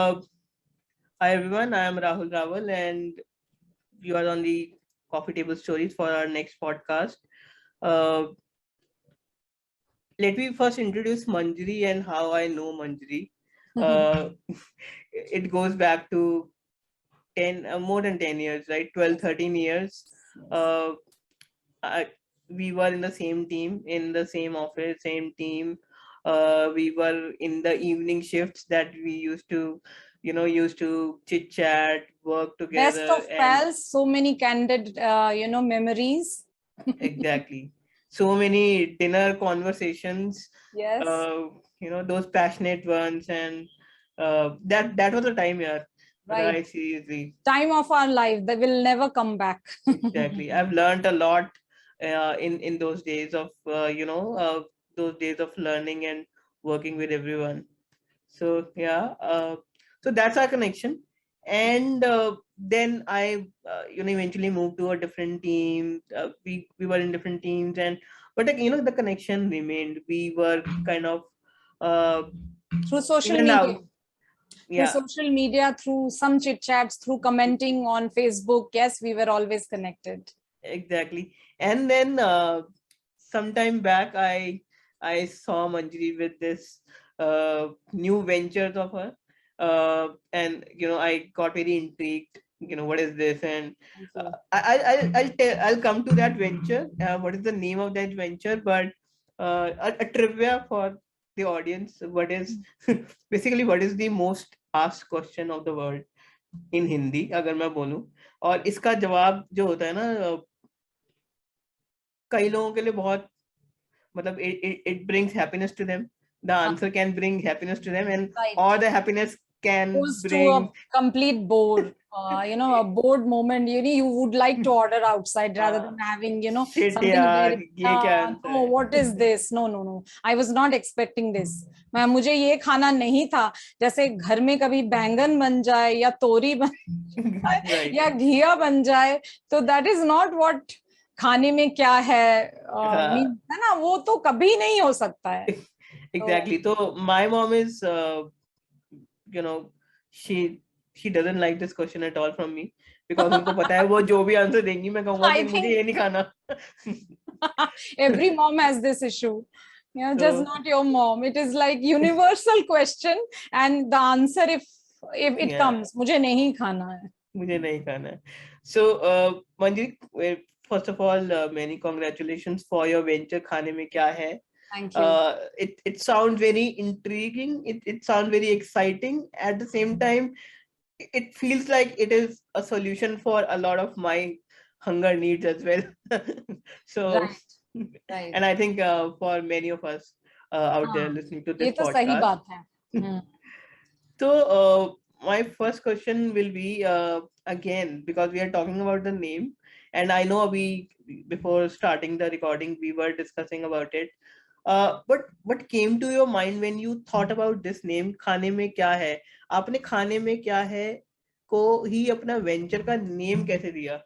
Hi everyone, I am Rahul Rawal and you are on the Coffee Table Stories for our next podcast. Uh, Let me first introduce Manjari and how I know Manjari. Uh, it goes back to 10, more than 10 years, right? 12, 13 years. Uh, I, we were in the same team, in the same office, same team. We were in the evening shifts that we used to chit chat, work Best together, of and pals, so many candid, memories. exactly. So many dinner conversations, Yes, uh, those passionate ones, and that was the time, yeah. right. Right, seriously. Time of our life that will never come back. Exactly. I've learned a lot in those days of those days of learning and working with everyone. So yeah, so that's our connection. And then I eventually moved to a different team. We were in different teams, and but like, the connection remained. We were kind of uh, Through in social and media. out. Through Yeah, social media, through some chit chats, through commenting on Facebook. Yes, we were always connected. exactly. And then sometime back, I saw Manjari with this new ventures of her, and I got very intrigued. What is this? And Thank you. I'll come to that venture. What is the name of that venture? But a trivia for the audience. What is basically what is the most asked question of the world in Hindi? अगर मैं बोलूं और इसका जवाब जो होता है ना कई लोगों के लिए बहुत मतलब it brings happiness to them. The answer can bring happiness to them, and Right. or the happiness can Goes to a bring complete bore. A bored moment. You would like to order outside rather than having, shit something यार very. ये क्या answer No, है. what is this? No, no, no. I was not expecting this. मुझे ये खाना नहीं था. जैसे घर में कभी बैंगन बन जाए या तोरी बन जाए Right. या घिया बन जाए, तो that is not what खाने में क्या है है ना, वो तो कभी नहीं हो सकता है. Exactly. So my mom is you know she doesn't like this question at all from me because उनको पता है वो जो भी आंसर देंगी मैं कहूंगा कि I मुझे think ये नहीं खाना. every mom has this issue. Just So not your mom. It is like universal question, and the answer, if it yeah, comes, मुझे नहीं खाना है. मुझे नहीं खाना है. So Manjari, first of all, many congratulations for your venture खाने में क्या है. Thank you. It sounds very intriguing. It sounds very exciting. At the same time, it feels like it is a solution for a lot of my hunger needs as well. So, Right, right. and I think for many of us out there हाँ, listening to ये this तो सही podcast. बात है. So, my first question will be again because we are talking about the name, and I know we before starting the recording we were discussing about it. But what came to your mind when you thought about this name? खाने में क्या है? आपने खाने में क्या है को ही अपना वेंचर का नेम कैसे दिया?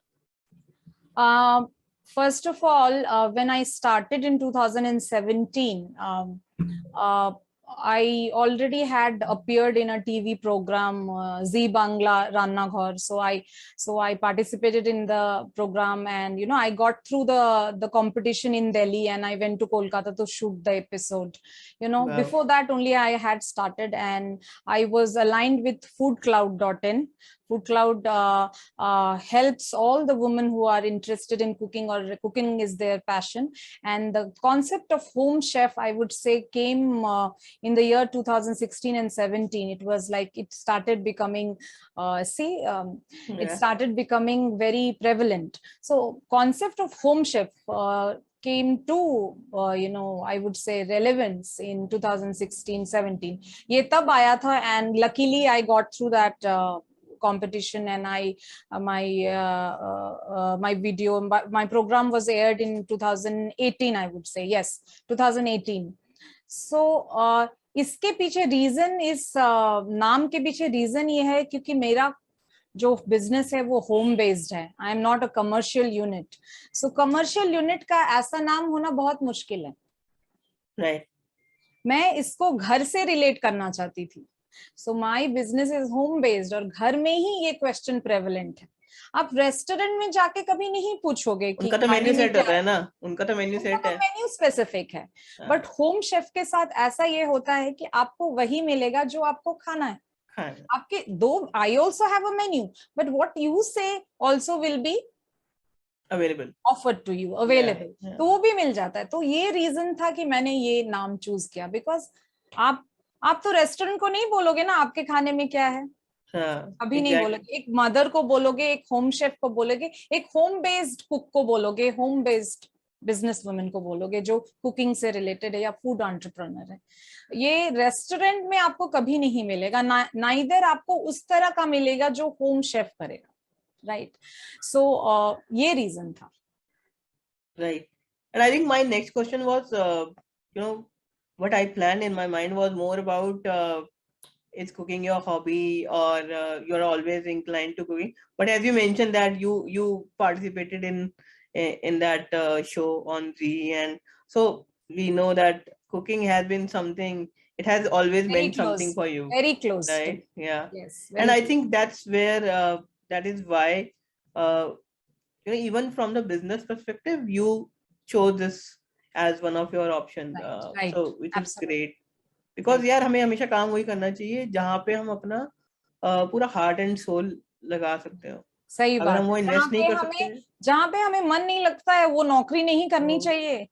First of all, when I started in 2017, I already had appeared in a TV program, Z Bangla Ranna Ghar. So I participated in the program, and I got through the competition in Delhi, and I went to Kolkata to shoot the episode. Wow. Before that only I had started, and I was aligned with foodcloud.in. Food Cloud helps all the women who are interested in cooking, or cooking is their passion. And the concept of home chef, I would say, came in the year 2016 and 17. It was like it started becoming, it started becoming very prevalent. So concept of home chef came to I would say relevance in 2016-17. ये तब आया था, and luckily I got through that competition, and my video, my program was aired in 2018, I would say. Yes, 2018. So इसके पीछे reason, इस नाम के पीछे रीजन ये है क्योंकि मेरा जो बिजनेस है वो होम बेस्ड है. आई am not a commercial unit. So commercial unit का ऐसा नाम होना बहुत मुश्किल है. Right. मैं इसको घर से रिलेट करना चाहती थी. So my business is home based और घर में ही ये क्वेश्चन प्रेवलेंट है. आप रेस्टोरेंट में जाके कभी नहीं पूछोगे कि उनका तो खाने मेन्यू में सेट क्या होता है है. ना, उनका तो मेन्यू उनका सेट तो है. मेन्यू स्पेसिफिक है. बट होम शेफ के साथ ऐसा ये होता है कि आपको वही मिलेगा जो आपको खाना है. हाँ, आपके दो, I also have a menu, but what you say also will be available, offered to you, available. तो वो भी मिल जाता है. तो ये रीजन था कि मैंने ये नाम चूज किया, बिकॉज आप तो रेस्टोरेंट को नहीं बोलोगे ना आपके खाने में क्या है. अभी नहीं बोलोगे. एक मदर को बोलोगे, एक होम शेफ को बोलोगे, एक होम बेस्ड कुक को बोलोगे, होम बेस्ड बिजनेस वुमेन को बोलोगे जो कुकिंग से रिलेटेड है या फूड एंटरप्रेन्योर है. ये रेस्टोरेंट में आपको कभी नहीं मिलेगा. नाइदर आपको उस तरह का मिलेगा जो होम शेफ करेगा. राइट. सो ये रीजन था. Right. And I think my next question was, what I planned in my mind was more about, is cooking your hobby, or you're always inclined to cooking. But as you mentioned that you participated in that show on Z, and so we know that cooking has been something. It has always Very meant something close. for you, Very close to. right? Yeah. Yes. And Very I close. think that's where, that is why, even from the business perspective, you chose this as one of your options. Right. Right. So which is Absolutely. great, because Right. यार हमें हमेशा काम वही करना चाहिए जहाँ पे हम अपना पूरा हार्ट एंड सोल लगा सकते हो. सही अगर हम बात वो है. इन्वेस्ट नहीं कर सकते, जहाँ पे हमें मन नहीं लगता है वो नौकरी नहीं करनी तो चाहिए.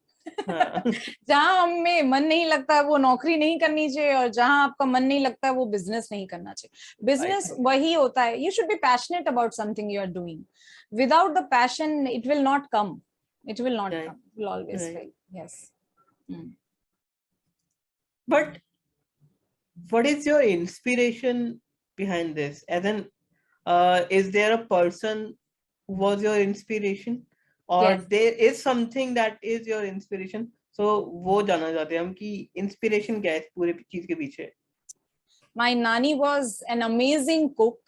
हाँ. जहाँ हमें मन नहीं लगता है वो नौकरी नहीं करनी चाहिए, और जहाँ आपका मन नहीं लगता है वो बिजनेस नहीं करना चाहिए. बिजनेस वही होता है. You should be passionate about something you are doing. Without the passion it will not come. It will not come. It will always fail. Yes. But what is your inspiration behind this? As in, is there a person who was your inspiration, or Yes. there is something that is your inspiration? So वो जानना चाहते हैं हम कि inspiration क्या है इस पूरे चीज के पीछे. My Nani was an amazing cook,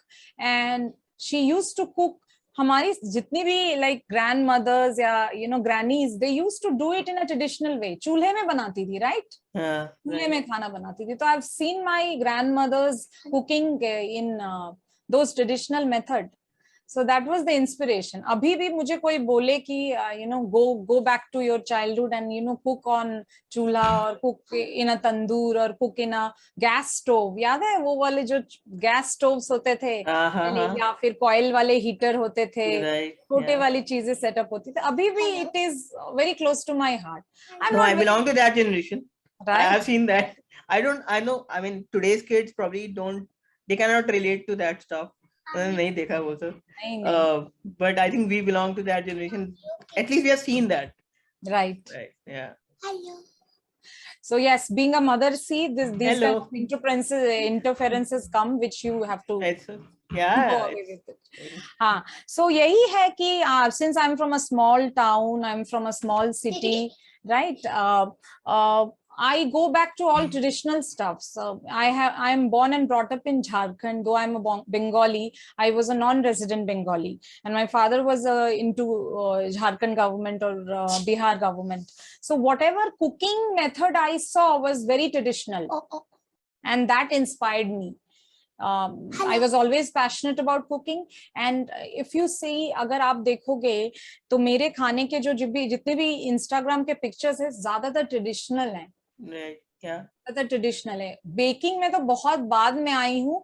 and she used to cook. हमारी जितनी भी like grandmothers या grannies, they used to do it in a traditional way. चूल्हे में बनाती थी, right? चूल्हे में खाना बनाती थी. तो I've seen my grandmothers cooking in those traditional method. So that was the inspiration. अभी भी मुझे कोई बोले कि go back to your childhood and cook on चूल्हा और cook in a तंदूर और cook in a gas stove. याद है वो वाले जो gas stoves होते थे, या फिर coil वाले heater होते थे, छोटे वाली चीजें setup होती थी. अभी भी it is very close to my heart. I belong to that generation. Right? I have seen that. I know. I mean, today's kids probably don't. They cannot relate to that stuff. नहीं देखा वो सब. But I think we belong to that generation. At least we have seen that. Right. Right. Yeah. Hello. So yes, being a mother, see these kind of interferences come, which you have to go away with it. हाँ. So यही है कि since I'm from a small town, I'm from a small city, right? I go back to all traditional stuff. So I'm born and brought up in Jharkhand. Though I'm a Bengali, I was a non-resident Bengali, and my father was into Jharkhand government or Bihar government. So whatever cooking method I saw was very traditional, and that inspired me. I was always passionate about cooking, and if you see, अगर आप देखोगे तो मेरे खाने के जो जितने भी Instagram के pictures है ज़्यादातर traditional हैं. ज़्यादातर traditional है. Baking में तो बहुत बाद में आई हूँ,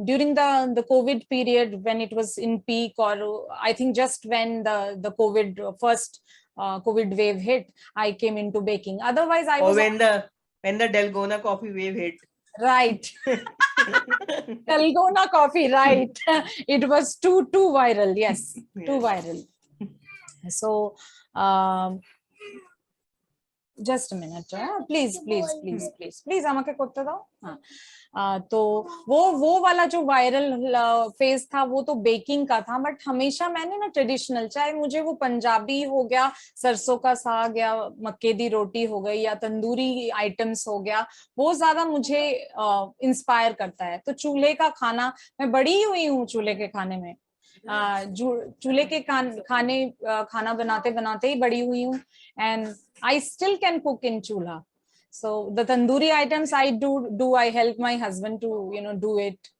during the COVID period when it was in peak, or I think just when the COVID first COVID wave hit, I came into baking. Otherwise, I was when the Dalgona coffee wave hit. Right. Dalgona coffee, right. It was too viral. Yes, too viral. So just a minute. Please আমাকে করতে দাও. तो वो वाला जो viral phase था वो तो बेकिंग का था, बट हमेशा मैंने ना ट्रेडिशनल, चाहे मुझे वो पंजाबी हो गया, सरसों का साग या मक्के दी रोटी हो गई, या तंदूरी आइटम्स हो गया, वो ज्यादा मुझे इंस्पायर करता है. तो चूल्हे का खाना, मैं बड़ी हुई हूँ चूल्हे के खाने में. चूल्हे के खाना बनाते बनाते ही बड़ी हुई हूँ, and I still can cook in chulha. So the tandoori items I do I help my husband to do it.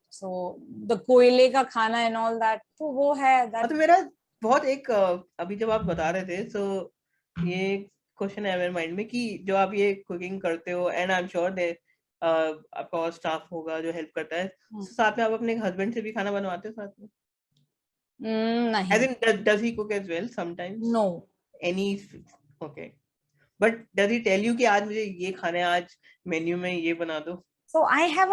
So the कोयले का खाना and all that, तो वो है that. तो मेरा बहुत एक अभी जब आप बता रहे थे, so ये क्वेश्चन है मेरे माइंड में कि जो आप ये कुकिंग करते हो, and I am sure they आपका और स्टाफ होगा जो हेल्प करता है, साथ में आप अपने हस्बैंड से भी खाना बनवाते हो साथ में? नहीं. As in, does he cook as well sometimes? No. Any? Okay. But does he tell you कि आज मुझे ये खाना है, आज मेन्यू में ये बना दो? So I have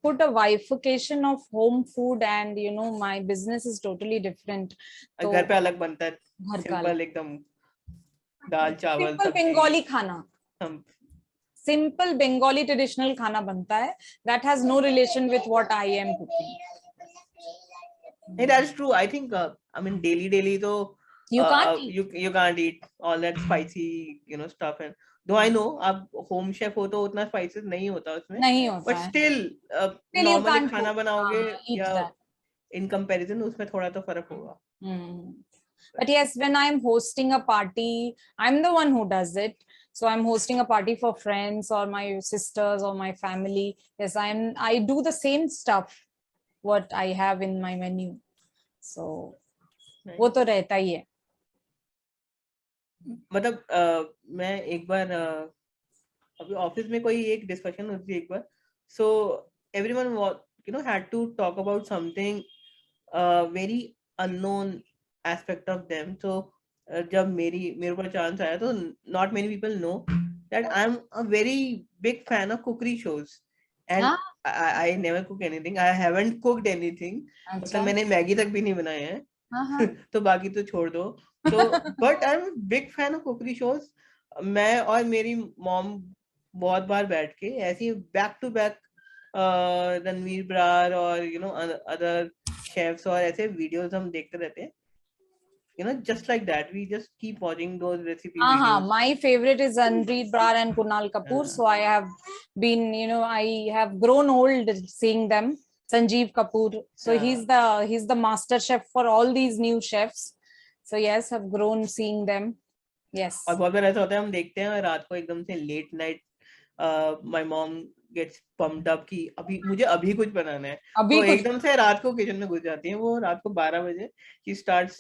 put a bifurcation of home food and my business is totally different. तो घर पे अलग बनता है, सिंपल एकदम दाल चावल सिंपल बंगाली खाना, सिंपल बंगाली ट्रेडिशनल खाना बनता है, that has no relation with what I am cooking. Hey, that's true. I think I mean daily तो you can't eat. You can't eat all that spicy stuff, and though I know आप home chef हो तो उतना spices नहीं होता उसमें, नहीं होता but है. still नॉर्मल खाना बनाओगे या that. in comparison उसमें थोड़ा तो फर्क होगा. But yes, when I'm hosting a party, I'm the one who does it. So I'm hosting a party for friends or my sisters or my family. Yes, I do the same stuff what I have in my menu. So वो तो रहता ही है. मतलब मैं एक बार अभी office में कोई एक डिस्कशन होती थी एक बार, so everyone had to talk about something very unknown aspect of them. So जब मेरे ऊपर चांस आया तो not many people know that I'm a very big fan of cookery shows, and I never cook anything. I haven't cooked anything. मतलब मैंने Maggi तक भी नहीं बनाया है. तो बाकी तो छोड़ दो. तो but I'm a big fan of cookery shows. मैं और मेरी मॉम बहुत बार बैठ के ऐसे back to back Ranveer Brar और अदर शेफ्स और ऐसे वीडियोस हम देखते रहते हैं. Just like that, we just keep watching those recipe videos. My favorite is Ranveer Brar and Kunal Kapoor. So I have been, I have grown old seeing them. Sanjeev Kapoor. So he's the master chef for all these new chefs. So yes, I've grown seeing them. Yes. और बहुत बार ऐसा होता है हम देखते हैं रात को एकदम से late night my mom gets pumped up कि मुझे अभी कुछ बनाना है, तो एकदम से रात को किचन में घुस जाती है वो. रात को 12 बजे she starts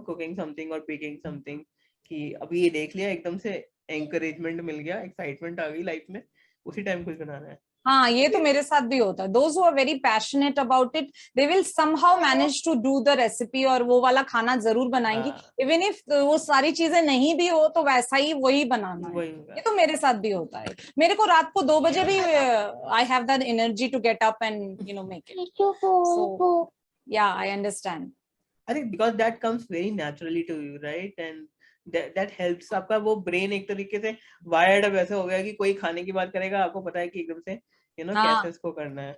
cooking something or baking something कि अभी ये देख लिया, एकदम से encouragement मिल गया, excitement आ गई लाइफ में, उसी टाइम कुछ बनाना है. हाँ, ये तो मेरे साथ भी होता है. Those who are very passionate about it, they will somehow manage to do the recipe और वो वाला खाना जरूर बनाएंगी. Even if वो सारी चीजें नहीं भी हो तो वैसा ही वही बनाना है. ये तो मेरे साथ भी होता है. मेरे को रात को 2 बजे भी I have that energy to get up and make it. So yeah, I understand. I think because that comes very naturally to you, right? And that helps. आपका वो brain एक तरीके से wired अब ऐसा हो गया कि कोई खाने की बात करेगा आपको पता है कि एकदम से कैसे इसको करना है.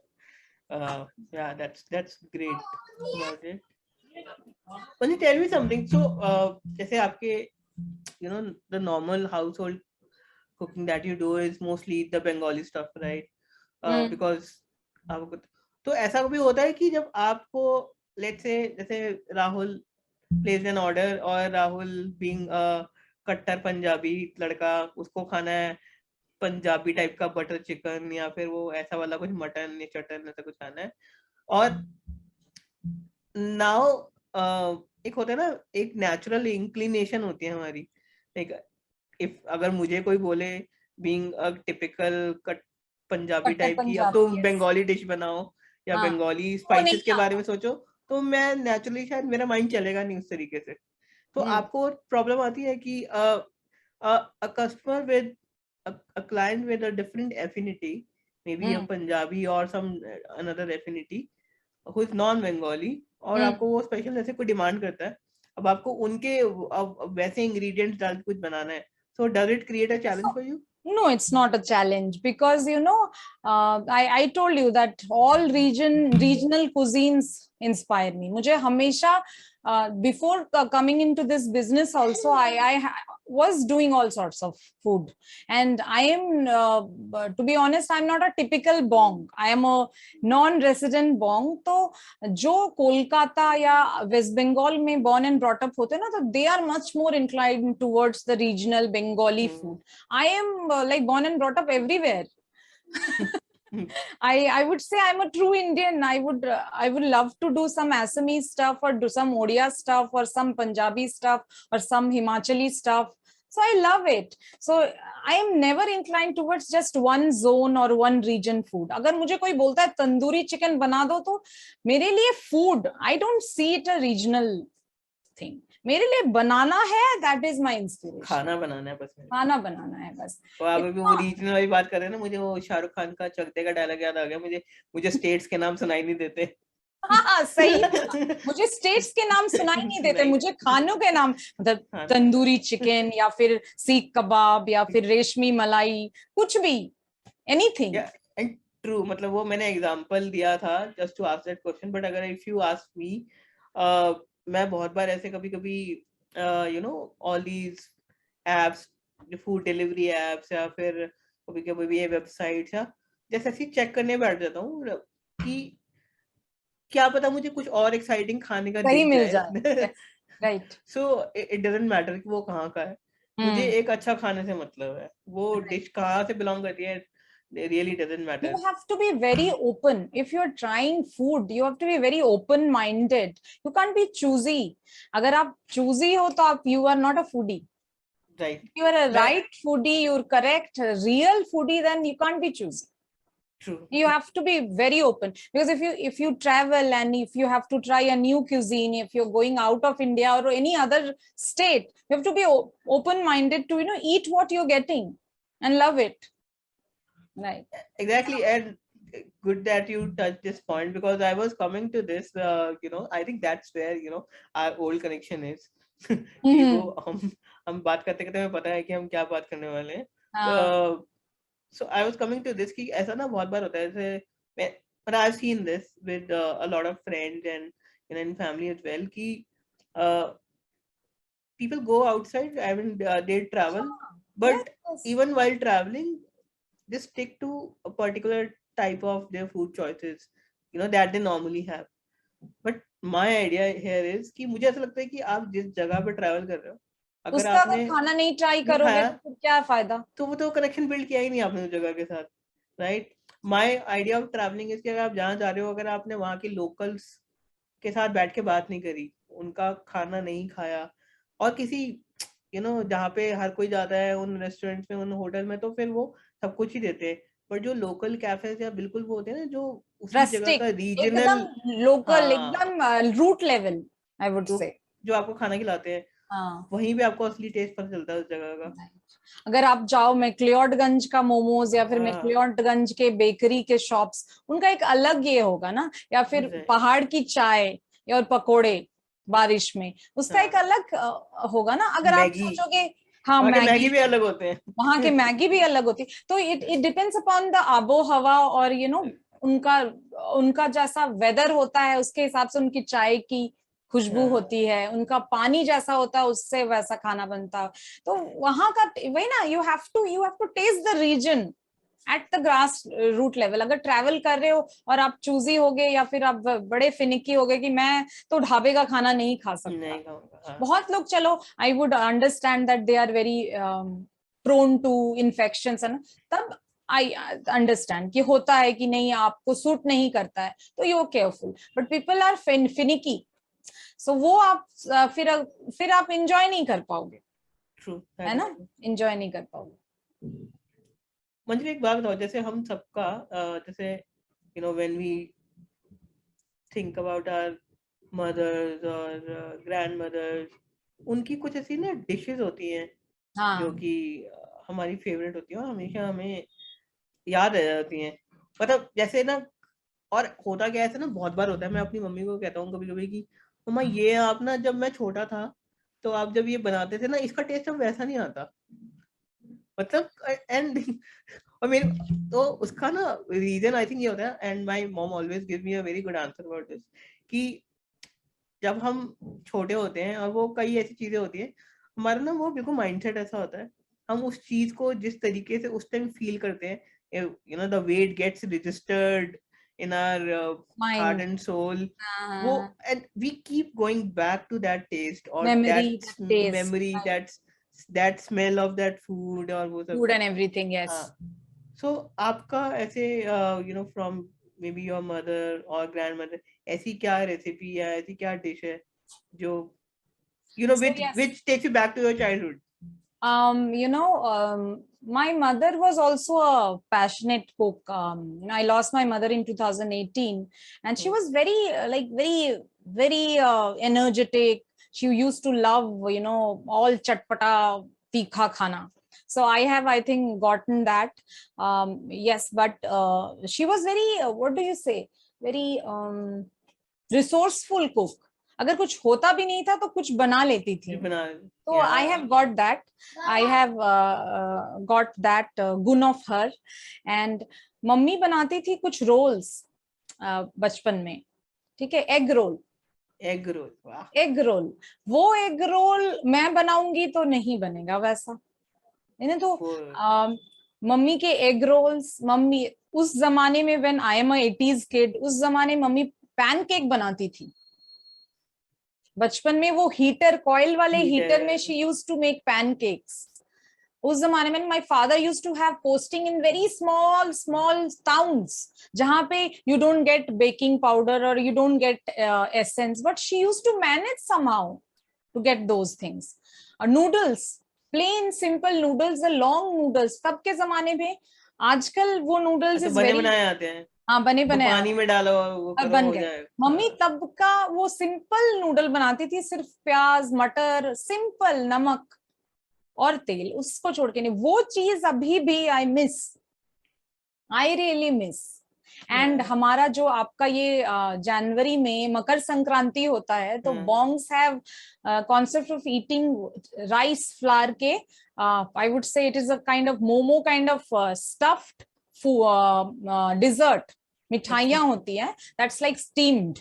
Yeah, that's great about it. Can you tell me something? So जैसे आपके the normal household cooking that you do is mostly the Bengali stuff, right? Because आपको तो ऐसा भी होता है कि जब आपको let's say जैसे राहुल placed an order और राहुल being a कट्टर पंजाबी लड़का, उसको खाना है पंजाबी टाइप का बटर चिकन या फिर वो ऐसा वाला कुछ मटन या चटन ऐसा कुछ खाना है, और नाउ एक होता है ना, एक नेचुरल इंक्लिनेशन होती है हमारी, लाइक इफ अगर मुझे कोई बोले being a typical Punjabi type की अब तो बंगाली डिश बनाओ या बंगाली स्पाइसेस के बारे में सोचो, तो मैं नेचुरली शायद मेरा माइंड चलेगा नहीं उस तरीके से. तो आपको प्रॉब्लम आती है कि a customer with a client with a different affinity, maybe a Punjabi or some another affinity who is non-Bengali, और आपको वो स्पेशल जैसे कोई डिमांड करता है, अब आपको उनके वैसे इंग्रेडिएंट्स डाल के कुछ बनाना है, so does it create a challenge for you? No, it's not a challenge because I told you that all regional cuisines inspire me. मुझे हमेशा before coming into this business also, I was doing all sorts of food, and I am to be honest, I'm not a typical bong. I am a non-resident bong. तो जो कोलकाता या waste Bengal में born and brought up होते हैं ना, तो they are much more inclined towards the regional Bengali food. I am like born and brought up everywhere. I would say I'm a true Indian. I would love to do some Assamese stuff, or do some Odia stuff, or some Punjabi stuff, or some Himachali stuff. So I love it. So I am never inclined towards just one zone or one region food. अगर मुझे कोई बोलता है tandoori chicken बना दो, तो मेरे लिए food, I don't see it a regional thing. मेरे लिए बनाना है, that is my inspiration. खाना बनाना है बस. खाना बनाना है बस. तो आप अभी वो रीजनल वाली बात कर रहे हैं ना, मुझे वो शाहरुख खान का चक दे का डायलॉग याद आ गया. मुझे स्टेट्स के नाम सुनाई नहीं देते. हाँ सही. मुझे स्टेट्स के नाम सुनाई नहीं देते, मुझे खानों के नाम, मतलब तंदूरी चिकन या फिर सीख कबाब या फिर रेशमी मलाई, कुछ भी, एनीथिंग. एंड ट्रू, मतलब वो मैंने एग्जांपल दिया था just to ask that question. But अगर इफ यू आस्क मी, मैं बहुत बार ऐसे कभी you know all these apps, food delivery apps या फिर कभी ये वेबसाइट्स या जैसे ऐसे चेक करने बैठ जाता हूँ कि क्या पता मुझे कुछ और एक्साइटिंग खाने का दिख मिल जाए. Right. So it doesn't matter कि वो कहाँ का है. मुझे एक अच्छा खाने से मतलब है. वो डिश कहाँ से बिलोंग करती है, it really doesn't matter. You have to be very open. If you're trying food, you have to be very open minded. You can't be choosy. अगर आप choosy हो तो आप, you are not a foodie. Right. If you are a right foodie, you're correct, a real foodie, then you can't be choosy. True. You have to be very open, because if you travel and if you have to try a new cuisine, if you're going out of India or any other state, you have to be open minded to, you know, eat what you're getting and love it. Right. Exactly. And good that you touched this point, because I was coming to this, you know, I think that's where, you know, our old connection is. कि वो हम बात करते करते हमें पता है कि हम क्या बात करने वाले हैं. So I was coming to this कि ऐसा ना बहुत बार होता है, जैसे but I've seen this with a lot of friends and, you know, in family as well, कि people go outside, I mean they travel, but even while traveling they stick to a particular type of their food choices, you know, that they normally have. But my idea here is कि मुझे ऐसा लगता है कि आप जिस जगह पे ट्रैवल कर रहे हो, अगर आपने खाना नहीं ट्राई करोगे तो क्या फायदा. तो वो तो कनेक्शन बिल्ड किया ही नहीं आपने उस जगह के साथ. Right. My idea of travelling is कि अगर आप जहाँ जा रहे हो, अगर आपने वहाँ के लोकल्स के साथ बैठ के बात नहीं करी, उनका खाना नहीं खाया, और किसी यू नो जहाँ पे हर कोई जाता है उन रेस्टोरेंट्स में, उन होटल में, तो फिर वो सब कुछ ही देते हैं. पर जो लोकल कैफेज या बिल्कुल वो होते हैं ना, जो उसी जगह का रीजनल लोकल एकदम root level, I would say, जो आपको खाना खिलाते हैं, वहीं पे आपको असली टेस्ट पता चलता है उस जगह का. अगर आप जाओ मैक्लियोडगंज का मोमोज या फिर मैक्लियोडगंज के बेकरी के शॉप्स, उनका एक अलग ये होगा ना, या फिर पहाड़ की चाय और पकोड़े बारिश में, उसका एक अलग होगा ना. अगर आप सोचोगे हाँ मैगी भी अलग होते हैं, वहाँ के मैगी भी अलग होती है. तो इट डिपेंड्स अपॉन द आबो हवा, और यू नो उनका जैसा वेदर होता है उसके हिसाब से उनकी चाय की खुशबू होती है, उनका पानी जैसा होता है उससे वैसा खाना बनता है. तो वहां का वही ना, you have to taste the region at the grass root level. अगर ट्रैवल कर रहे हो और आप चूजी हो गए या फिर आप बड़े फिनिकी हो गए कि मैं तो ढाबे का खाना नहीं खा सकता. बहुत लोग, चलो I would understand that they are very prone to infections, है ना, तब आई अंडरस्टैंड कि होता है कि नहीं आपको सूट नहीं करता है, तो you careful. But people are finicky, so वो आप फिर आप एंजॉय नहीं कर पाओगे. है ना, एंजॉय नहीं कर पाओगे. मंजरी, एक बात बताओ, जैसे हम सबका जैसे you know when we think about our mothers और ग्रैंड मदर्स, उनकी कुछ ऐसी ना डिशेस होती हैं जो कि हमारी फेवरेट होती है और हमेशा हमें याद आ जाती हैं. मतलब जैसे ना, और होता क्या है ना, बहुत बार होता है, मैं अपनी मम्मी को कहता हूँ कभी कभी कि मम्मा ये आप ना, जब मैं छोटा था तो आप जब ये बनाते थे ना, इसका टेस्ट अब वैसा नहीं आता. मतलब एंड और मेरे तो उसका ना रीजन आई थिंक ये होता है, and my mom always give me a very good answer about this, कि जब हम छोटे होते हैं और वो कई ऐसी चीजें होती है, हमारा ना वो बिल्कुल माइंडसेट ऐसा होता है, हम उस चीज को जिस तरीके से उस टाइम फील करते हैं, you know the way it gets registered in our heart mind, and soul, वो, and we keep going back to that taste or memory, that taste, memory, that smell of that food और वो सब. Food and everything, yes. हाँ. So आपका ऐसे you know from maybe your mother or grandmother, ऐसी क्या recipe या ऐसी क्या डिश है जो you know So yes, which takes you back to your childhood? you know, my mother was also a passionate cook. You know, I lost my mother in 2018, and she was very, like, very energetic. She used to love, you know, all chatpata, tikha khana. So I think, gotten that. Yes, but she was very, what do you say? Very resourceful cook. अगर कुछ होता भी नहीं था तो कुछ बना लेती थी. So I have got that. I have got that गुण of her. And मम्मी बनाती थी कुछ रोल्स बचपन में, ठीक है, एग रोल. एग रोल, वाह. एग रोल, वो एग रोल मैं बनाऊंगी तो नहीं बनेगा वैसा, है तो. मम्मी के एग रोल्स, मम्मी उस जमाने में, when I am a 80s kid, उस जमाने मम्मी पैनकेक बनाती थी बचपन में. वो हीटर, कॉइल वाले हीटर में she used to make pancakes. उस जमाने में my father used to have posting in very small small towns, जहां पे you don't get baking powder और you don't get essence, but she used to manage somehow to get those things. और noodles, plain simple noodles, long noodles तब के जमाने में. आजकल वो नूडल्स इज बने वेरी, बनाए आते हैं. हाँ, बने बनाए पानी में डालो वो और करो, बन हो गए. जाए. मम्मी तब का वो सिंपल नूडल बनाती थी, सिर्फ प्याज, मटर, सिंपल नमक और तेल, उसको छोड़ के नहीं. वो चीज अभी भी I miss, I really miss. And हमारा जो आपका ये जनवरी में मकर संक्रांति होता है, तो Bongs have concept of eating rice flour के, I would say it is a kind of momo kind of stuffed dessert. मिठाइयां होती हैं, that's like steamed,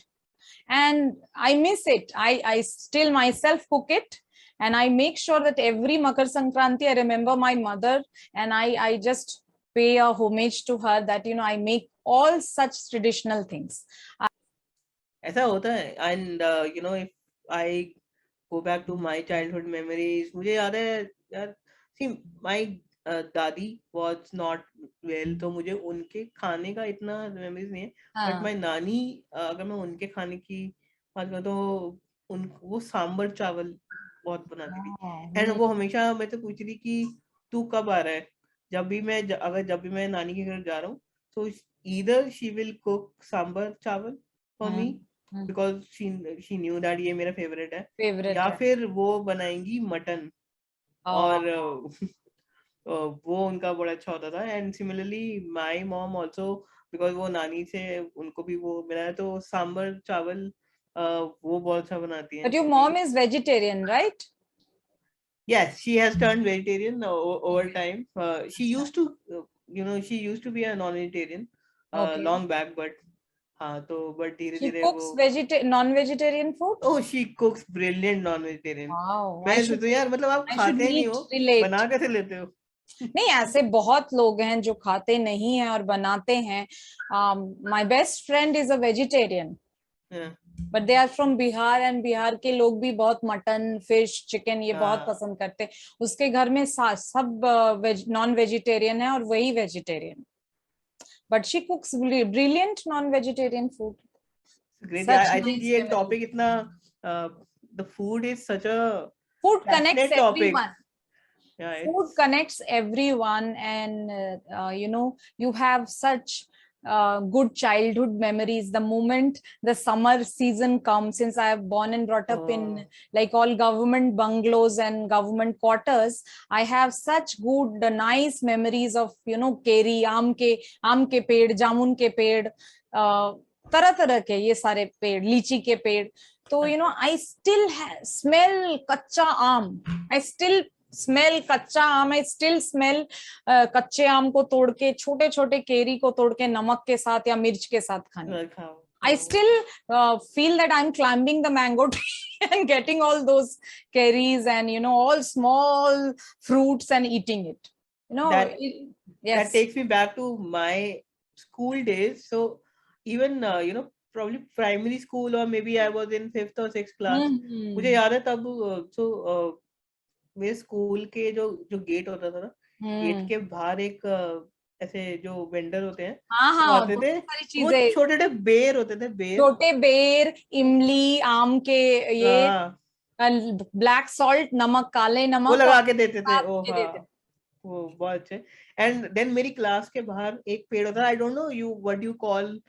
and I miss it. I still myself cook it, and I make sure that every Makar Sankranti I remember my mother, and I just pay a homage to her, that you know I make all such traditional things. ऐसा होता है. And you know, if I go back to my childhood memories, मुझे याद है यार, see my दादी was not well, तो मुझे उनके खाने का इतना मेमोरीज नहीं है. बट माय नानी, अगर मैं उनके खाने की बात करूँ तो वो सांबर चावल बहुत बनाती थी. एंड वो हमेशा मैं तो पूछ रही कि तू कब आ रहा है. जब भी मैं नानी के घर जा रहा हूँ, तो either she will cook sambar चावल for me because she knew that ये मेरा फेवरेट है, या फिर वो बनाएंगी मटन. और वो उनका बड़ा अच्छा होता था. And similarly my mom also, because वो नानी से उनको भी वो मिला है, तो सांबर चावल वो बहुत अच्छा बनाती हैं. But your mom is vegetarian, right? Yes, she has turned vegetarian over time. She used to you know, she used to be a non-vegetarian long back, but हाँ, तो बट धीरे She धीरे cooks वो non-vegetarian food. Oh, she cooks brilliant non-vegetarian. Wow, मैं सोचता हूँ यार, मतलब आप I should खाते नहीं meet, हो, relate. बना कैसे लेते हो? नहीं, ऐसे बहुत लोग हैं जो खाते नहीं हैं और बनाते हैं. My best friend is a vegetarian, but they are from Bihar, and Bihar के लोग भी बहुत मटन, फिश, चिकन ये बहुत पसंद करते हैं. उसके घर में सब नॉन वेजिटेरियन है और वही vegetarian. But she cooks brilliant non-vegetarian food. Great. Such I nice think ये memories. topic इतना the food is such a Food connects passionate topic. everyone. Yeah, Food connects everyone, and you know, you have such good childhood memories. The moment the summer season comes, since I have born and brought up in like all government bungalows and government quarters, I have such good nice memories of, you know, keri, आम के पेड़, जामुन के पेड़, तरह तरह के ये सारे पेड़, लीची के पेड़. तो you know, I still smell कच्चा आम. I still स्मेल कच्चा आम. आई स्टिल स्मेल कच्चे आम को तोड़ के, छोटे छोटे केरी को तोड़ के नमक के साथ या मिर्च के साथ खाने. I still feel that I'm climbing the mango tree and getting all those cherries and, you know, all small fruits and eating it. You know, That yes. that takes me back to my school days. So even you know, probably primary school, or maybe I was in 5th or 6th class. मुझे याद है तब मेरे school के जो जो gate होता था ना, गेट के बाहर एक ऐसे जो वेंडर होते हैं हाँ वो हाँ, आते बहुत थे, सारी वो चीजें, छोटे छोटे बेर होते थे, बेर, छोटे बेर, इमली, आम के ये, हाँ ब्लैक सॉल्ट, नमक, काले वो नमक, और लगा के देते थे, काट ओ के हाँ, देते। वो बहुत अच्छे। एंड देन मेरी क्लास के बाहर एक पेड़ होता है, I don't know you what you call,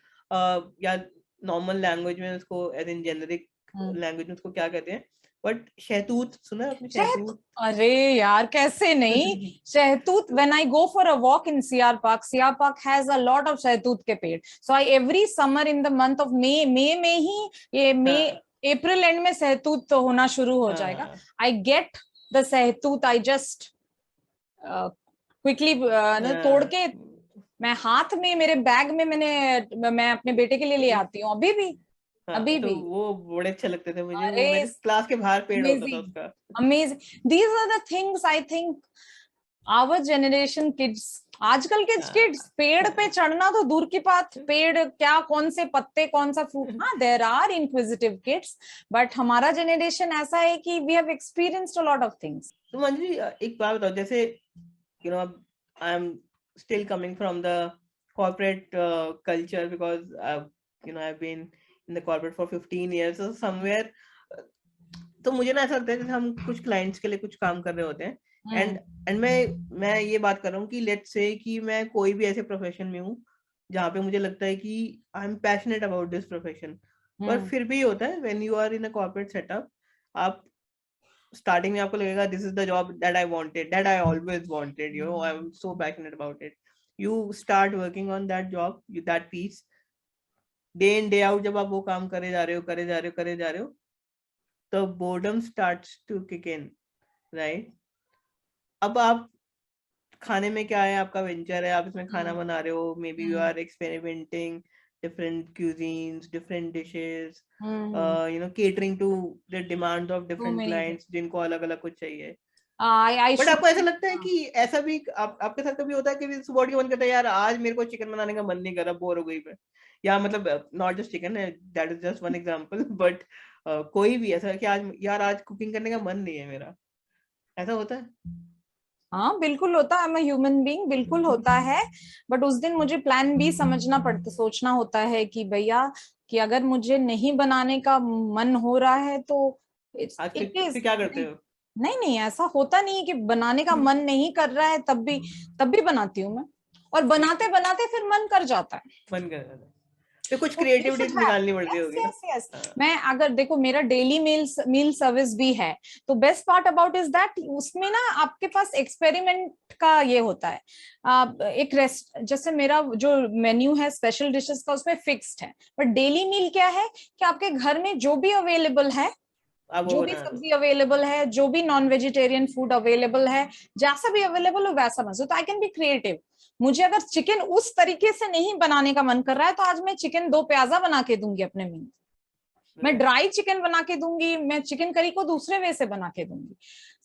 या नॉर्मल लैंग्वेज में उसको, एज इन जेनरिक लैंग्वेज में उसको क्या कहते हैं, बट शहतूत सुना है आपने? शहतूत, शहतूत। अरे यार कैसे नहीं, शहतूत। When I go for a walk in CR park has a lot of शहतूत के पेड़। So I every summer in the month of May में ही, ये मई हाँ अप्रैल एंड में सहतूत तो होना शुरू हो जाएगा। हाँ आई गेट द सहतूत, आई जस्ट क्विकली तोड़ हाँ के, मैं हाथ में, मेरे बैग में मैं अपने बेटे के लिए ले आती हूँ अभी भी, हाँ, अभी तो भी। वो बड़े अच्छे लगते थे मुझे, वो अरे मेरे क्लास के बाहर पेड़ होता था अमेजिंग, उसका। Amazing, these are the things I think our generation kids, आजकल के किड्स, हाँ पेड़ पे चढ़ना तो दूर की बात, पेड़ क्या, कौन से पत्ते, कौन सा फ्रूट, हाँ there are inquisitive kids, but हमारा जनरेशन ऐसा है कि we have experienced a lot of things. तो मंजरी एक बात बताओ, जैसे you know I am still coming from the corporate culture, because you know I have been in the corporate for 15 years, so somewhere तो मुझे ना ऐसा लगता है जैसे हम कुछ क्लाइंट्स के लिए कुछ काम कर रहे होते हैं, एंड मैं ये बात कर रहा हूँ कि लेट्स से कि मैं कोई भी ऐसे प्रोफेशन में हूँ जहाँ पे मुझे लगता है कि I am passionate about this profession, पर फिर भी होता है when you are in a corporate setup, आप स्टार्टिंग में आपको लगेगा this is the job that I wanted, that I always wanted, you know I am so passionate about it, you start working on that job, that piece, day in day out, जब आप वो काम करे जा रहे हो, करे जा रहे हो, करे जा रहे हो, तो boredom starts to kick in, right? अब आप खाने में क्या है, आपका वेंचर है, आप इसमें खाना बना रहे हो, maybe you are experimenting different cuisines, different dishes, you know catering to the demands of to different many clients जिनको अलग अलग कुछ चाहिए। आई बट शुड, आपको ऐसा लगता है कि ऐसा भी आपके साथ कभी होता है कि सुबह उठ के मन करता है यार आज मेरे को चिकन बनाने का मन नहीं कर रहा, बोर हो गई मैं, या मतलब not just chicken, that is just one example, but कोई भी ऐसा है कि आज यार आज कुकिंग करने का मन नहीं है मेरा, ऐसा होता है? हाँ बिल्कुल होता है, मैं ह्यूमन बीइंग, बिल्कुल होता है। बट उस दिन मुझे प्लान बी समझना पड़ता, सोचना होता है कि भैया, कि अगर मुझे नहीं बनाने का मन हो रहा है तो आज इट फिर इज, क्या करते नहीं, हो? नहीं नहीं, ऐसा होता नहीं है कि बनाने का मन नहीं कर रहा है तब भी बनाती हूँ मैं, और बनाते बनाते फिर मन कर जाता है। मन कर रहा था, फिर कुछ यू क्रिएटिविटी शुड हैव, निकालनी पड़ती यस होगी ना? Yes yes. हाँ, मैं अगर देखो, मेरा डेली मील सर्विस भी है, तो best part about is that उसमें ना आपके पास एक्सपेरिमेंट का ये होता है। एक रेस्ट, जैसे मेरा जो मेन्यू है स्पेशल डिशेस का, उसमें फिक्स्ड है, बट डेली मील क्या है कि आपके घर में जो भी अवेलेबल है, आप वो जो भी बना लो। सब्जी अवेलेबल है, जो भी नॉन वेजिटेरियन फूड अवेलेबल है, जैसा भी अवेलेबल हो वैसा बना, तो आई कैन बी क्रिएटिव। मुझे अगर चिकन उस तरीके से नहीं बनाने का मन कर रहा है, तो आज मैं चिकन दो प्याजा बना के दूंगी अपने में, मैं ड्राई चिकन बना के दूंगी, मैं चिकन करी को दूसरे वे से बना के दूंगी।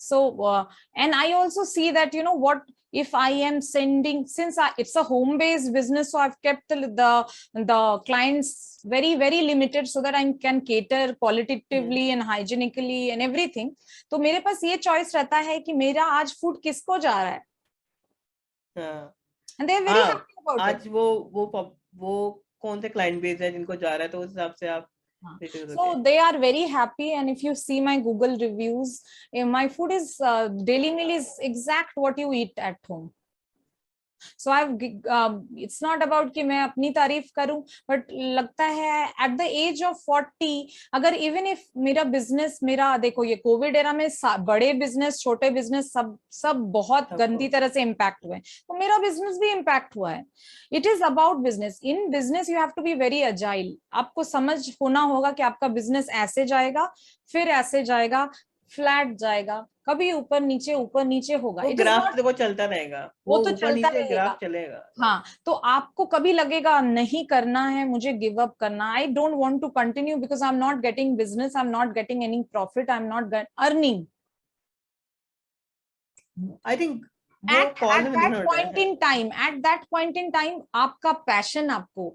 So and I also see that you know what, if I am sending, since it's a home based business, so I've kept the clients very limited so that I can cater qualitatively and hygienically and everything. तो मेरे पास ये choice रहता है कि मेरा आज food किसको जा रहा है, हाँ and they are very हाँ, happy about it. आज वो कौन से क्लाइंट बेस है जिनको जा रहा है, तो उस हिसाब से आप देते हो So they are very happy, and if you see my Google reviews, my food is daily meal is exact what you eat at home. So it's not about कि मैं अपनी तारीफ करूं, but लगता है at the age of 40, अगर even if मेरा business, मेरा देखो ये कोविड एरा में बड़े बिजनेस छोटे बिजनेस सब बहुत गंदी तरह से इम्पैक्ट हुए, तो मेरा बिजनेस भी इम्पैक्ट हुआ है। It is about business, in business you have to be very agile, आपको समझ होना होगा कि आपका बिजनेस ऐसे जाएगा, फिर ऐसे जाएगा, फ्लैट जाएगा, कभी ऊपर नीचे होगा. वो इट इज ग्राफ नॉट, देखो चलता रहेगा, वो वो तो ऊपर चलता नीचे रहेगा. ग्राफ चलेगा. हाँ, तो आपको कभी लगेगा नहीं करना है, मुझे गिव अप करना, I don't want to continue because I am not getting business, I am not getting any profit, I am not earning. I think वो कॉल में डिफरेंट होता है. At that point in time आपका passion, आपको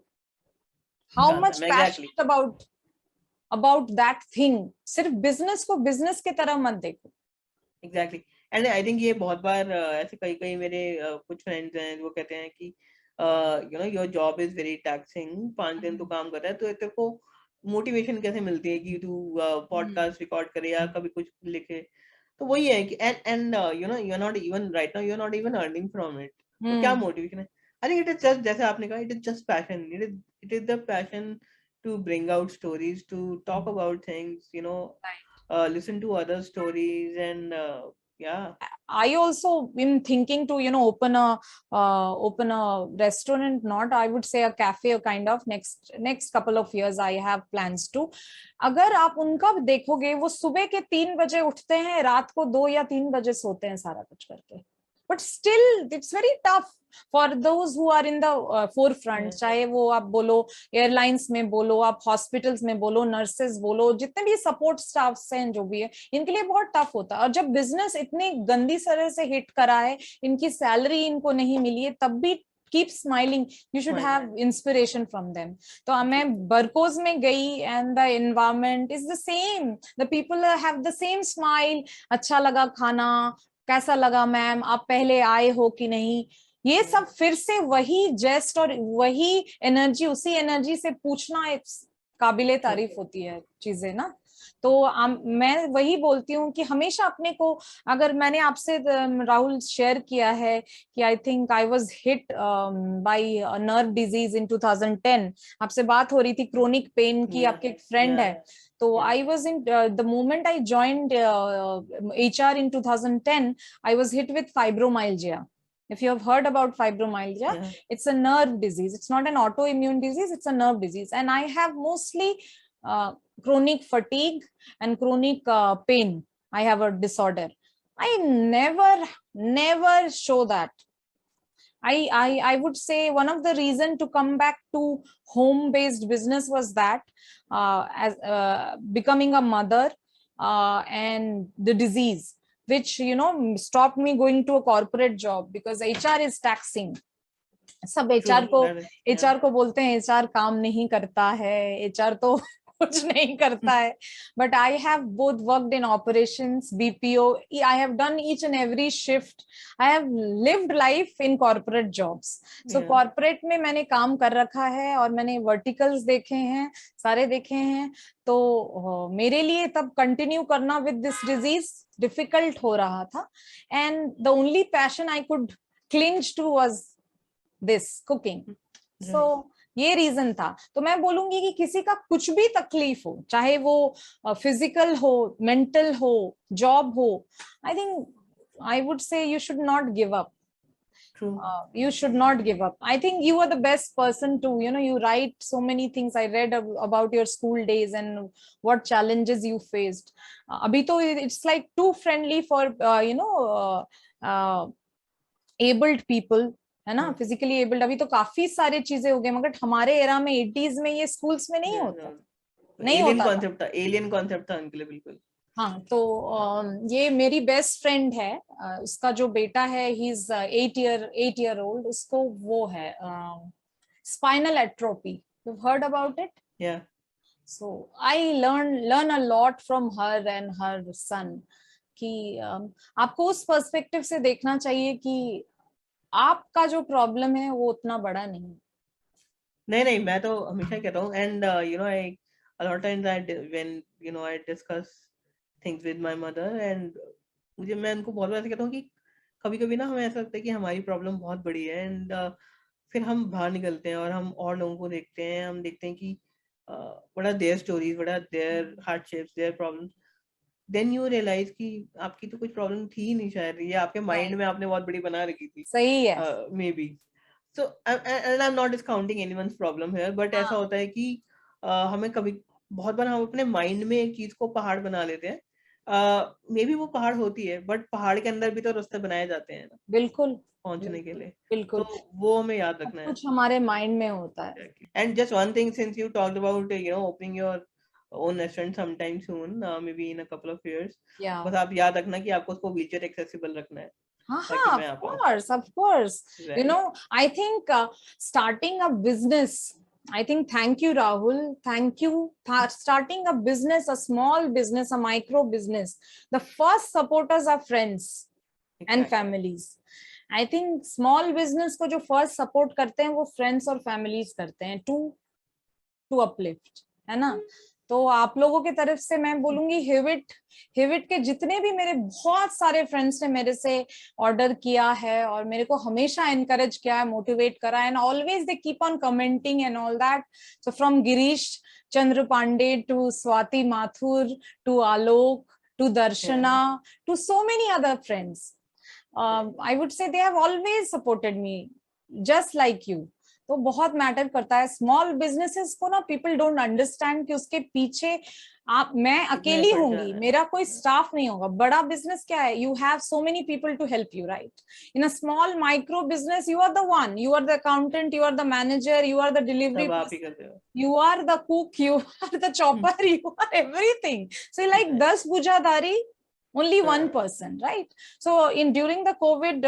how कहाँ था much मैं exactly. Passionate about that thing. सिर्फ बिजनेस को बिजनेस की तरह मत देखो. एग्जैक्टली. एंड आई थिंक ये बहुत बार ऐसे कई कई मेरे कुछ फ्रेंड्स हैं वो कहते हैं कि your job is very taxing, 5 दिन तो काम कर रहा है, तो तेरे को मोटिवेशन कैसे मिलती है कि तू पॉडकास्ट रिकॉर्ड करे या कभी कुछ लिखे. तो वही है कि and you are not even right now, you are not even earning from it. तो क्या मोटिवेशन है? I think it is just जैसे आपने कहा, it is just passion. It is the passion to bring out stories, to talk about things, listen to other stories, and yeah. I also am thinking to open a restaurant, not I would say a cafe, a kind of next couple of years I have plans to. अगर आप उनका देखोगे, वो सुबह के 3 बजे उठते हैं, रात को 2 या 3 बजे सोते हैं, सारा कुछ करके. But still it's very tough for those who are in the forefront. चाहे वो आप बोलो एयरलाइंस में, बोलो आप हॉस्पिटल्स में, बोलो नर्सेज, बोलो जितने भी सपोर्ट स्टाफ हैं जो भी है, इनके लिए बहुत टफ होता है. और जब बिजनेस इतनी गंदी तरह से हिट करा है, इनकी सैलरी इनको नहीं मिली है, तब भी keep smiling, you should have inspiration from them. तो मैं बरकोज में गई and the environment is the same, the people have the same smile. अच्छा लगा खाना, कैसा लगा मैम, आप पहले आए हो कि नहीं, ये सब फिर से वही जेस्ट और वही एनर्जी, उसी एनर्जी से पूछना एक काबिले तारीफ होती है चीजें ना. तो मैं वही बोलती हूँ कि हमेशा अपने को, अगर मैंने आपसे राहुल शेयर किया है कि I think I was hit by nerve disease in 2010. आपसे बात हो रही थी क्रोनिक पेन की, आपके एक फ्रेंड है. तो I was in the moment I joined HR in 2010, I was hit with fibromyalgia. If you have heard about fibromyalgia, it's a nerve disease. It's not an autoimmune disease, it's a nerve disease. And I have mostly chronic fatigue and chronic pain. I have a disorder. I never show that. I would say one of the reason to come back to home-based business was that as becoming a mother and the disease, which stopped me going to a corporate job because HR is taxing. सब HR को बोलते हैं HR काम नहीं करता है, HR तो कुछ नहीं करता है. But I have both worked in operations, BPO. I have done each and every shift. I have lived life in corporate jobs. So corporate में मैंने काम कर रखा है और मैंने verticals देखे हैं, सारे देखे हैं. तो मेरे लिए तब continue करना with this disease difficult हो रहा था. And the only passion I could cling to was this cooking. So ये रीजन था. तो मैं बोलूंगी कि किसी का कुछ भी तकलीफ हो, चाहे वो फिजिकल हो, मेंटल हो, जॉब हो, आई थिंक आई वुड से you should not give up. You should not give up. I think you are the best person to, you write so many things. I read about your school days and what challenges you faced. Abhi to it's like too friendly for abled people, है ना, physically abled. अभी तो काफी सारे चीजें हो गए, मगर हमारे एरा में 80s में ये स्कूल्स में नहीं होता, नहीं होता था. एलियन कॉन्सेप्ट था उनके लिए बिल्कुल. हाँ, तो ये मेरी बेस्ट फ्रेंड है, उसका जो बेटा है, ही इज 8 year old. उसको वो है spinal atrophy. You have heard about it? Yeah. So I learn a lot from her and her son कि आपको उस पर्सपेक्टिव से देखना चाहिए कि आपका जो प्रॉब्लम है वो उतना बड़ा नहीं. नहीं, मैं तो हमेशा कहता हूँ, and I a lot of times when I discuss things with my mother, and मैं उनको बहुत बार ऐसे कहता हूँ कि कभी-कभी ना हमें ऐसा लगता है कि हमारी प्रॉब्लम बहुत बड़ी है, एंड फिर हम बाहर निकलते हैं और हम और लोगों को देखते हैं, हम देखते हैं कि what are their stories, what are their hardships, their problems. Then you realize कि आपकी तो कुछ प्रॉब्लम थी ही नहीं, शायद ये आपके माइंड में आपने बहुत बड़ी बना रखी थी. सही है. Maybe. So and I'm not discounting anyone's problem here, but ऐसा होता है कि हमें कभी बहुत बार हम अपने माइंड में एक चीज को पहाड़ बना लेते हैं, मे बी वो पहाड़ होती है, बट पहाड़ के अंदर भी तो रास्ते बनाए जाते हैं ना बिल्कुल पहुंचने के बिल्कुल लिए, बिल्कुल, तो वो हमें याद सब रखना है। कुछ हमारे माइंड में होता है। And just one thing, since you talked about opening your own restaurant sometime soon, maybe in a couple of years, या बस आप याद रखना कि आपको उसको व्हीलचेयर एक्सेसिबल रखना है हाँ ताकि हाँ, मैं आ पाऊँ। of course, you Right. know, I think starting a business, I think, thank you Rahul, thank you. Starting a business, a small business, a micro business, the first supporters are friends and Exactly. families. I think small business को जो first support करते हैं वो friends और families करते हैं to uplift, है ना। तो आप लोगों की तरफ से मैं बोलूंगी, हिविट के जितने भी मेरे बहुत सारे फ्रेंड्स ने मेरे से ऑर्डर किया है और मेरे को हमेशा एनकरेज किया है, मोटिवेट करा है, and always they keep on commenting and all that. So from Girish Chandra Pande to Swati Mathur to Alok to Darshana to so many other friends, I would say they have always supported me just like you. तो बहुत matter करता है small businesses को ना, people don't understand कि उसके पीछे मैं अकेली होंगी, मेरा कोई स्टाफ नहीं होगा। बड़ा बिजनेस क्या है, you have so many people to help you, right. In a small micro business you are the one, you are the accountant, you are the manager, you are the delivery person, you are the cook, you are the chopper, you are everything. So like 10 bujadari, only one person, right? So during the COVID,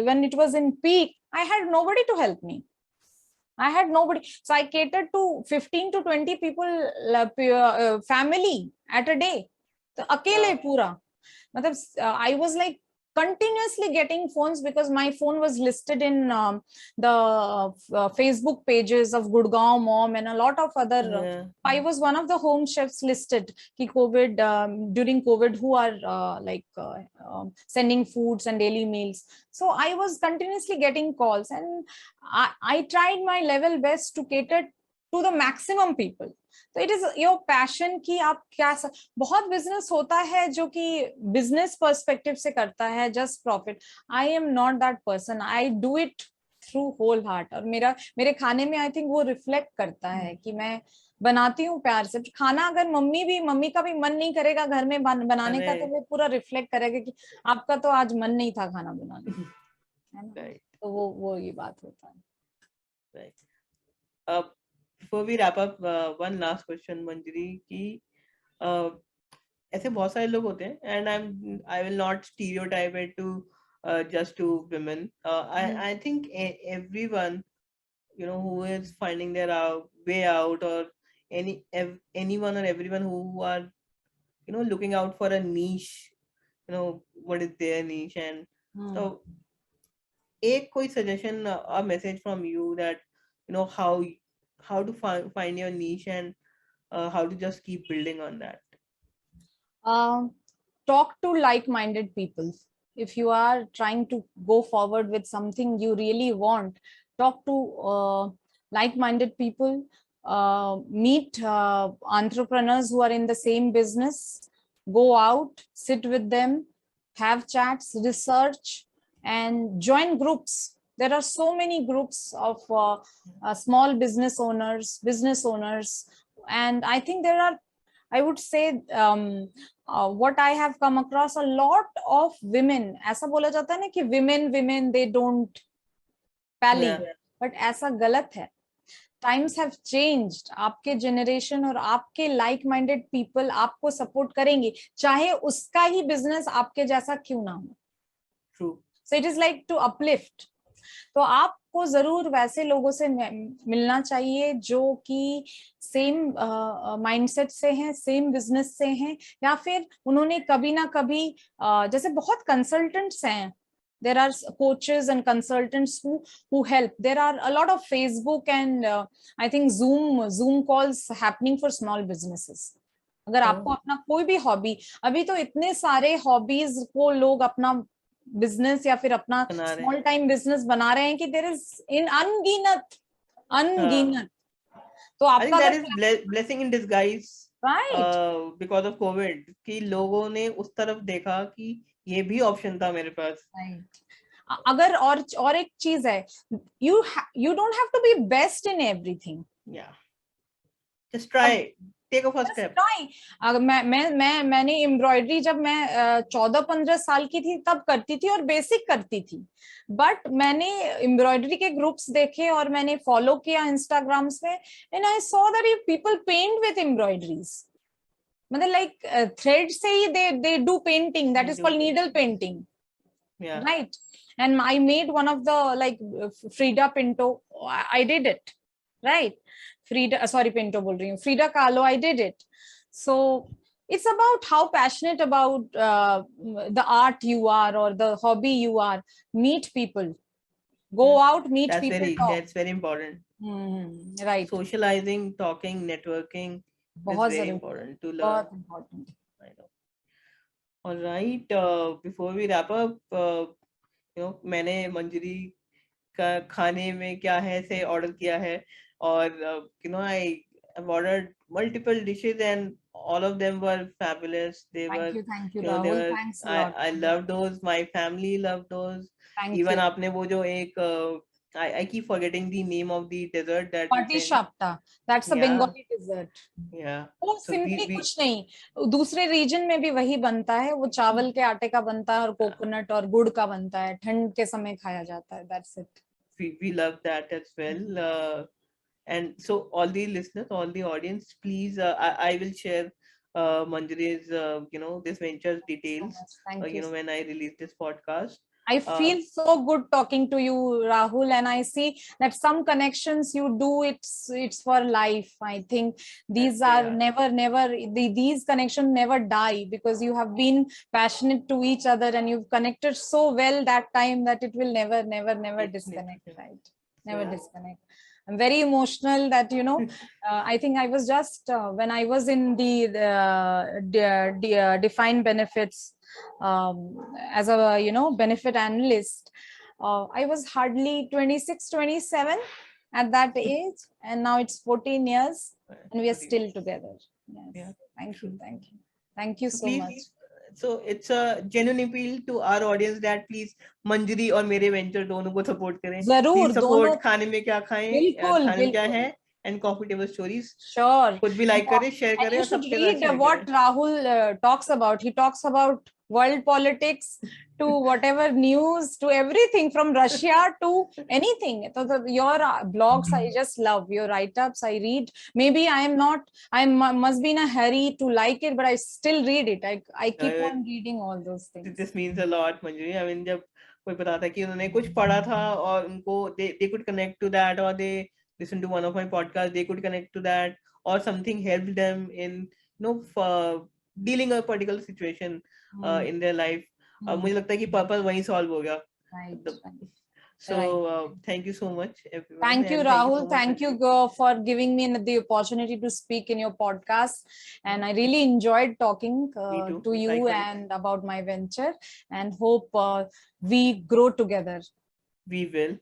when it was in peak, I had nobody to help me. I had nobody. So I catered to 15 to 20 people, family at a day. So akele pura. I was like continuously getting phones because my phone was listed in the Facebook pages of Gurgaon Mom and a lot of other. I was one of the home chefs listed ki COVID, during COVID, who are sending foods and daily meals. So I was continuously getting calls, and I tried my level best to cater to the maximum people. तो it is your passion कि आप क्या बहुत business होता है जो कि business perspective से करता है just profit. I am not that person, I do it through whole heart. और मेरे खाने में आई थिंक वो रिफ्लेक्ट करता है कि मैं बनाती हूँ प्यार से खाना। अगर मम्मी का भी मन नहीं करेगा घर में बनाने का, तो वो पूरा रिफ्लेक्ट करेगा कि आपका तो आज मन नहीं था खाना बनाने, है ना। तो वो ये बात होता है। Before we wrap up, one last question, Manjari, कि ऐसे बहुत सारे लोग होते हैं, and I will not stereotype it to just to women. I think everyone, who is finding their way out, or anyone or everyone who are looking out for a niche, what is their niche, and so एक कोई suggestion, a message from you that how to find your niche, and how to just keep building on that. Talk to like-minded people. If you are trying to go forward with something you really want, talk to like-minded people, meet entrepreneurs who are in the same business, go out, sit with them, have chats, research, and join groups. There are so many groups of small business owners, and I think there are, I would say, what I have come across, a lot of women, ऐसा बोला जाता है ना कि women they don't pally, but ऐसा गलत है। Times have changed. आपके generation और आपके like-minded people आपको support करेंगे, चाहे उसका ही business आपके जैसा क्यों ना हो। True. So it is like to uplift. तो आपको जरूर वैसे लोगों से मिलना चाहिए जो कि सेम माइंडसेट से हैं, सेम बिजनेस से हैं, या फिर उन्होंने कभी ना कभी जैसे बहुत कंसल्टेंट्स हैं, there are coaches and consultants who help. There are a lot of Facebook and I think Zoom calls happening for small businesses. अगर आपको अपना कोई भी हॉबी, अभी तो इतने सारे हॉबीज को लोग अपना बिजनेस या फिर अपना स्मॉल टाइम बिजनेस बना रहे हैं कि देयर इज इन अनगिनत। तो आपका that is blessing in disguise, right, because of COVID, कि लोगों ने उस तरफ देखा कि ये भी ऑप्शन था मेरे पास। right. अगर और एक चीज है, you don't have to be best in everything. Yeah, just try. take a first Just step. try. अगर मैंने एम्ब्रॉयडरी जब मैं 14-15 साल की थी तब करती थी और बेसिक करती थी, बट मैंने एम्ब्रॉयडरी के ग्रुप्स देखे और मैंने फॉलो किया इंस्टाग्राम्स में, and I saw that people paint with embroideries, मतलब लाइक थ्रेड से ही they do painting, that They is do called needle painting. painting, Yeah. right? And I made one of the like Frida Pinto, I did it, right? Frida, sorry, Pinto bol rahi hu, Frida Kahlo, I did it. So it's about how passionate about the art you are or the hobby you are. Meet people, go out, meet people, talk. That's very important. Right. Socializing, talking, networking is बहुत very जरूरी है, important to learn. बहुत important. I know. All right. Before we wrap up, मैंने मंजरी का खाने में क्या है से ऑर्डर किया है, और I ordered multiple dishes and all of them were fabulous. They were, Thank you, they Rahul. were, Thanks a lot. I loved those. My family loved those. Thank Even you. आपने वो जो एक I keep forgetting the name of the dessert that you Pati sent. Shapta. That's a Yeah. Bengali dessert. Yeah. वो So simply we कुछ नहीं, दूसरे reason में भी वही बनता है, वो चावल के आटे का बनता है और कोकोनट और गुड़ का बनता है, ठंड के समय खाया जाता है. That's it. we love that as well. And so all the listeners, all the audience, please, I will share Manjari's, this venture's details, Thank you. when I release this podcast. I feel so good talking to you, Rahul, and I see that some connections you do, it's for life. I think these are never these connections never die, because you have been passionate to each other and you've connected so well that time that it will never disconnect, right? Never disconnect. I'm very emotional that, I think I was just, when I was in the defined benefits, as a, benefit analyst, I was hardly 26, 27 at that age. And now it's 14 years and we are still together. Yes. Yeah. Thank you. Thank you so much. So it's a genuine appeal to our audience that please Manjari और मेरे venture दोनों को support करें. जरूर, Please support दोनों खाने में क्या खाएं, बिल्कुल, खाने में क्या है, and coffee table stories. Sure. खुद भी like करें, share And करें you और should सबके साथ read share what करें. Rahul talks about. He talks about world politics to whatever news, to everything from Russia to anything. So your blogs, I just love your write-ups. I read. Maybe I must be in a hurry to like it, but I still read it. I keep on reading all those things. This means a lot, Manjari. I mean, जब कोई बताता कि उन्होंने कुछ पढ़ा था और उनको they could connect to that, or they listen to one of my podcasts, they could connect to that, or something helped them in dealing a particular situation in their life. मुझे लगता है कि purpose वहीं solve हो गया. So thank you so much, everyone. Thank you, Rahul. Thank you for giving me the opportunity to speak in your podcast. And I really enjoyed talking to you and about my venture, and hope we grow together. We will.